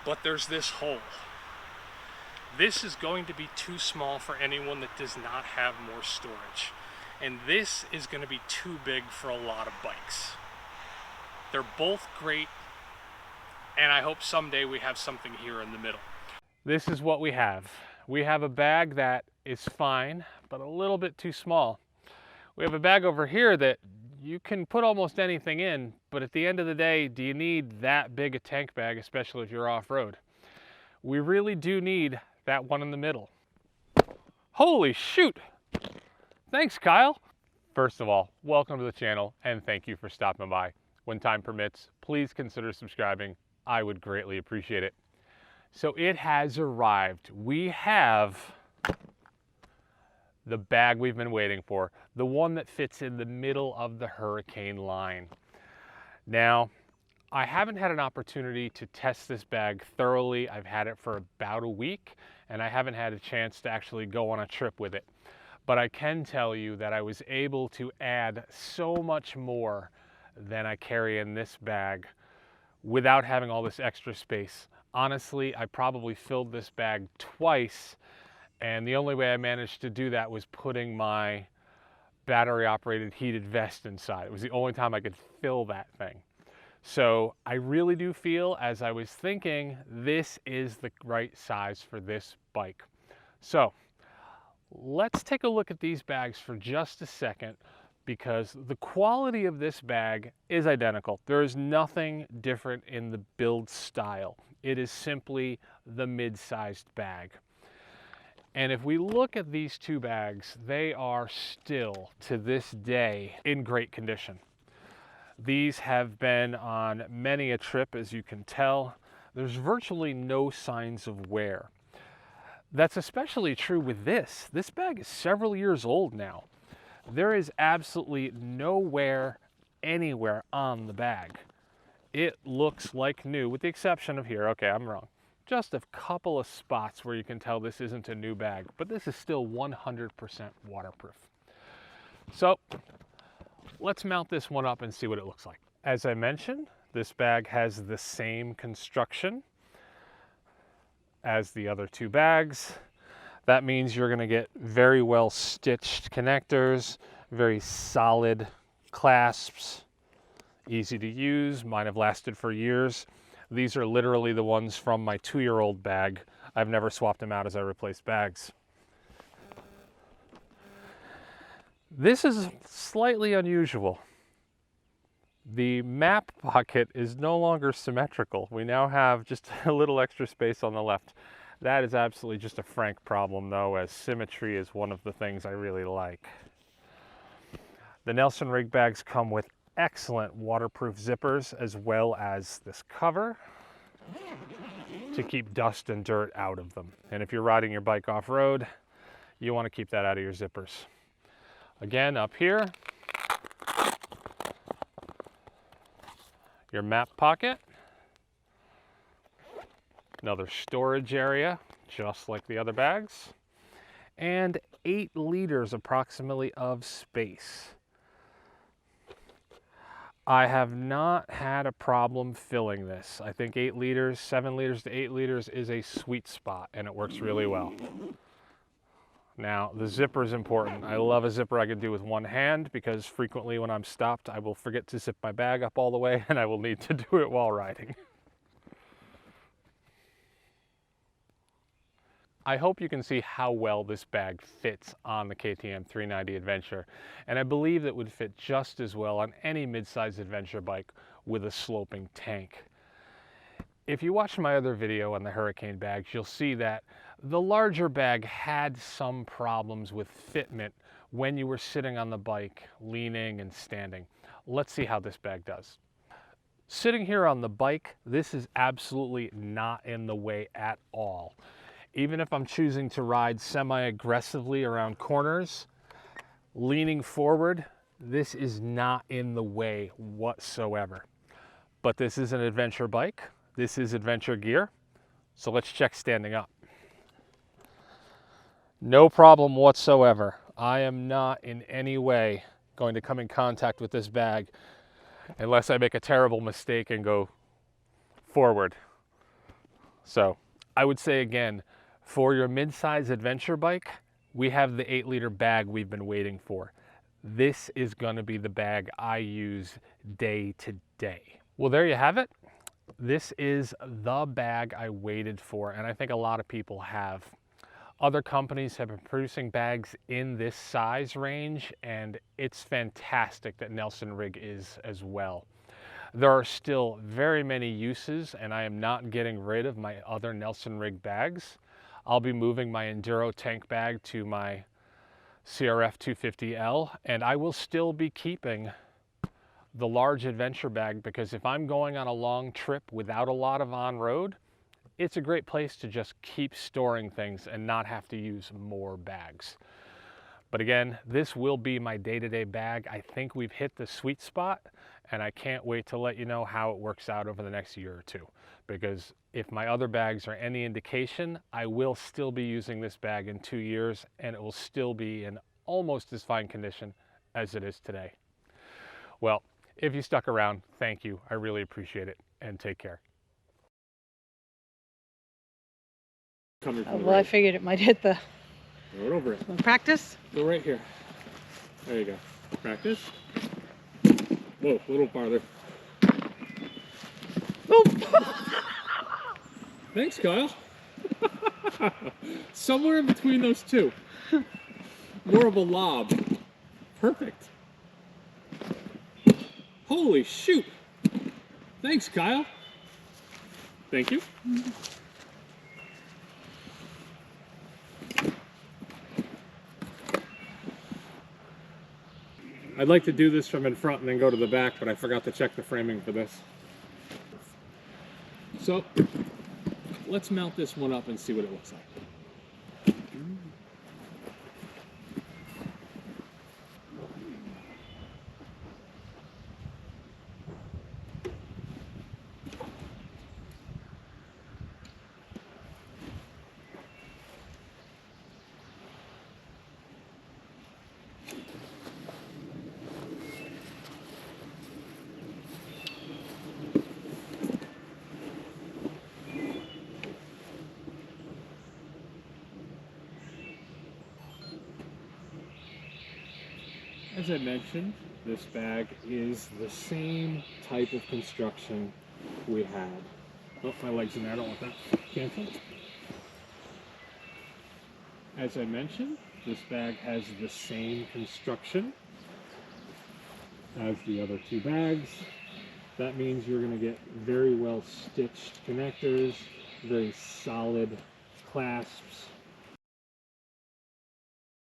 but there's this hole. This is going to be too small for anyone that does not have more storage. And this is going to be too big for a lot of bikes. They're both great, and I hope someday we have something here in the middle. This is what we have. We have a bag that is fine, but a little bit too small. We have a bag over here that you can put almost anything in, but at the end of the day, do you need that big a tank bag, especially if you're off-road? We really do need that one in the middle. Holy shoot! Thanks, Kyle. First of all, welcome to the channel and thank you for stopping by. When time permits, please consider subscribing. I would greatly appreciate it. So it has arrived. We have the bag we've been waiting for, the one that fits in the middle of the Hurricane line. Now, I haven't had an opportunity to test this bag thoroughly. I've had it for about a week, and I haven't had a chance to actually go on a trip with it. But I can tell you that I was able to add so much more than I carry in this bag without having all this extra space. Honestly, I probably filled this bag twice, and the only way I managed to do that was putting my battery-operated heated vest inside. It was the only time I could fill that thing. So I really do feel, as I was thinking, this is the right size for this bike. So let's take a look at these bags for just a second, because the quality of this bag is identical. There is nothing different in the build style. It is simply the mid-sized bag. And if we look at these two bags, they are still, to this day, in great condition. These have been on many a trip, as you can tell. There's virtually no signs of wear. That's especially true with this. This bag is several years old now. There is absolutely no wear anywhere on the bag. It looks like new, with the exception of here. Okay, I'm wrong. Just a couple of spots where you can tell this isn't a new bag, but this is still 100% waterproof. So let's mount this one up and see what it looks like. As I mentioned, this bag has the same construction as the other two bags. That means you're going to get very well stitched connectors, very solid clasps, easy to use. Mine have lasted for years. These are literally the ones from my 2-year-old bag. I've never swapped them out as I replace bags. This is slightly unusual. The map pocket is no longer symmetrical. We now have just a little extra space on the left. That is absolutely just a frank problem, though, as symmetry is one of the things I really like. The Nelson Rigg bags come with excellent waterproof zippers, as well as this cover to keep dust and dirt out of them. And if you're riding your bike off-road, you want to keep that out of your zippers. Again, up here, your map pocket, another storage area, just like the other bags, and 8 liters approximately of space. I have not had a problem filling this. I think 8 liters, 7 liters to 8 liters is a sweet spot, and it works really well. Now, the zipper is important. I love a zipper I can do with one hand, because frequently when I'm stopped, I will forget to zip my bag up all the way, and I will need to do it while riding. I hope you can see how well this bag fits on the KTM 390 Adventure, and I believe it would fit just as well on any mid-size adventure bike with a sloping tank. If you watch my other video on the Hurricane bags, you'll see that the larger bag had some problems with fitment when you were sitting on the bike, leaning and standing. Let's see how this bag does. Sitting here on the bike, this is absolutely not in the way at all. Even if I'm choosing to ride semi-aggressively around corners, leaning forward, this is not in the way whatsoever. But this is an adventure bike. This is adventure gear. So let's check standing up. No problem whatsoever. I am not in any way going to come in contact with this bag unless I make a terrible mistake and go forward. So I would say again, for your mid-size adventure bike, we have the 8-liter bag we've been waiting for. This is going to be the bag I use day to day. Well, there you have it. This is the bag I waited for, and I think a lot of people have. Other companies have been producing bags in this size range, and it's fantastic that Nelson Rigg is as well. There are still very many uses, and I am not getting rid of my other Nelson Rigg bags. I'll be moving my Enduro tank bag to my CRF 250L, and I will still be keeping the large adventure bag, because if I'm going on a long trip without a lot of on-road, it's a great place to just keep storing things and not have to use more bags. But again, this will be my day-to-day bag. I think we've hit the sweet spot, and I can't wait to let you know how it works out over the next year or two. Because if my other bags are any indication, I will still be using this bag in 2 years, and it will still be in almost as fine condition as it is today. Well, if you stuck around, thank you. I really appreciate it, and take care. Well, I figured it might hit the... Throw it over it. Practice? Go right here. There you go. Practice. Whoa, a little farther. Oh. Thanks, Kyle. Somewhere in between those two. More of a lob. Perfect. Holy shoot. Thanks, Kyle. Thank you. I'd like to do this from in front and then go to the back, but I forgot to check the framing for this. So, let's mount this one up and see what it looks like. As I mentioned, this bag is the same type of construction we had. Oh, my leg's in there, I don't want that. Cancel. As I mentioned, this bag has the same construction as the other two bags. That means you're going to get very well stitched connectors, very solid clasps,